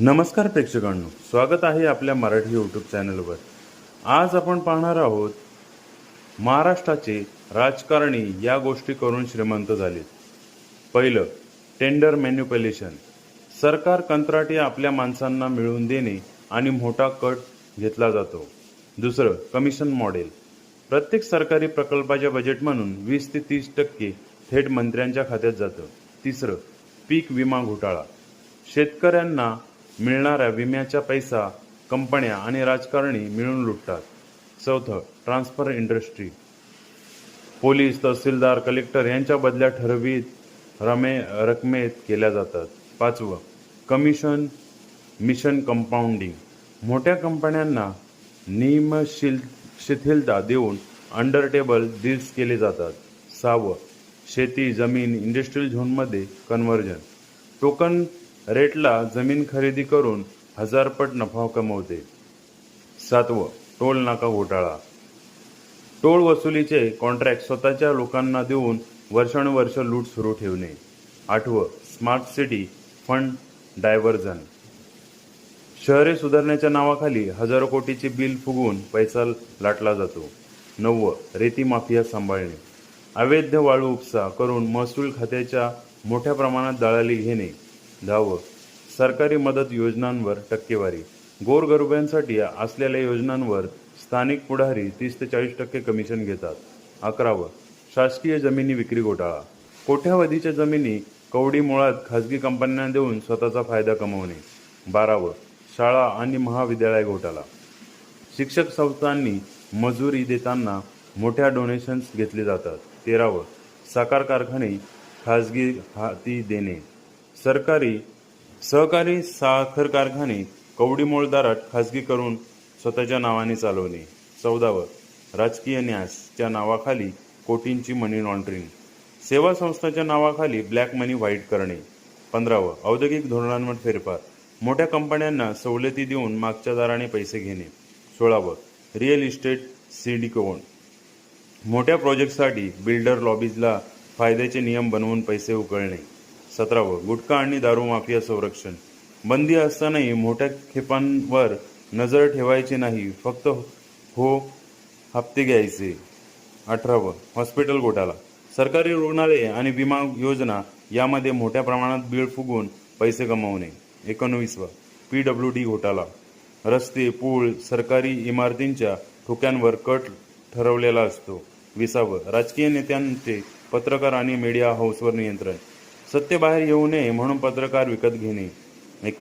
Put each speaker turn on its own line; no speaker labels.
नमस्कार प्रेक्षकांनो, स्वागत आहे आपल्या मराठी यूट्यूब चॅनलवर. आज आपण पाहणार आहोत महाराष्ट्राचे राजकारणी या गोष्टी करून श्रीमंत झालेत. पहिलं, टेंडर मॅन्युप्युलेशन. सरकार कंत्राटी आपल्या माणसांना मिळवून देणे आणि मोठा कट घेतला जातो. दुसरं, कमिशन मॉडेल. प्रत्येक सरकारी प्रकल्पाच्या बजेट म्हणून 20 ते 30% थेट मंत्र्यांच्या खात्यात जातं. तिसरं, पीक विमा घोटाळा. शेतकऱ्यांना मिळणाऱ्या विम्याचा पैसा कंपन्या आणि राजकारणी मिळून लुटतात. चौथं, ट्रान्सफर इंडस्ट्री. पोलीस, तहसीलदार, कलेक्टर यांच्या बदल्या ठरवित रकमेत केल्या जातात. पाचवं, कमिशन मिशन कंपाऊंडिंग. मोठ्या कंपन्यांना शिथिलता देऊन अंडर टेबल डील्स केले जातात. सहावं, शेती, जमीन, इंडस्ट्रियल झोनमध्ये कन्व्हर्जन. टोकन रेटला जमीन खरेदी करून 1000 पट नफा कमवते. सातवं, टोल नाका घोटाळा. टोल वसुलीचे कॉन्ट्रॅक्ट स्वतःच्या लोकांना देऊन वर्षानुवर्ष लूट सुरू ठेवणे. आठवं, स्मार्ट सिटी फंड डायव्हर्जन. शहरे सुधारण्याच्या नावाखाली हजारो कोटीचे बिल फुगवून पैसा लाटला जातो. नववं, रेती माफिया सांभाळणे. अवैध वाळू उपसा करून महसूल खात्याच्या मोठ्या प्रमाणात दलाली घेणे. 10वं, सरकारी मदत योजनांवर टक्केवारी. गोरगरिबांसाठी असलेल्या योजनांवर स्थानिक पुढारी 30 ते 40% कमिशन घेतात. 11वं, शासकीय जमिनी विक्री घोटाळा. कोट्यावधीच्या जमिनी कवडी मुळात खाजगी कंपन्यांना देऊन स्वतःचा फायदा कमवणे. 12वं, शाळा आणि महाविद्यालय घोटाळा. शिक्षक संस्थांनी मजुरी देताना मोठ्या डोनेशन्स घेतले जातात. 13वं, साखर कारखाने खाजगी हाती देणे. सहकारी साखर कारखाने कवडीमोल दरात खाजगी करून स्वतःच्या नावाने चालवणे. 14वं, राजकीय न्यासच्या नावाखाली कोटींची मनी लॉन्ड्रिंग. सेवा संस्थांच्या नावाखाली ब्लॅक मनी व्हाईट करणे. 15वं, औद्योगिक धोरणांवर फेरफार. मोठ्या कंपन्यांना सवलती देऊन मागच्या दराने पैसे घेणे. 16वं, रिअल इस्टेट सिंडिकेट. मोठ्या प्रोजेक्टसाठी बिल्डर लॉबीजला फायद्याचे नियम बनवून पैसे उकळणे. 17वं, गुटखा आणि दारू माफिया संरक्षण. बंदी असतानाही मोठ्या खेपांवर नजर ठेवायची नाही, फक्त हप्ते घ्यायचे. 18वं, हॉस्पिटल घोटाळा. सरकारी रुग्णालये आणि विमा योजना यामध्ये मोठ्या प्रमाणात बिळ फुगवून पैसे कमवणे. 19वं, PWD घोटाळा. रस्ते, पूल, सरकारी इमारतींच्या ठोक्यांवर कट ठरवलेला असतो. 20वं, राजकीय नेत्यांचे पत्रकार आणि मीडिया हाऊसवर नियंत्रण. सत्य बाहेर येऊ नये म्हणून पत्रकार विकत घेणे.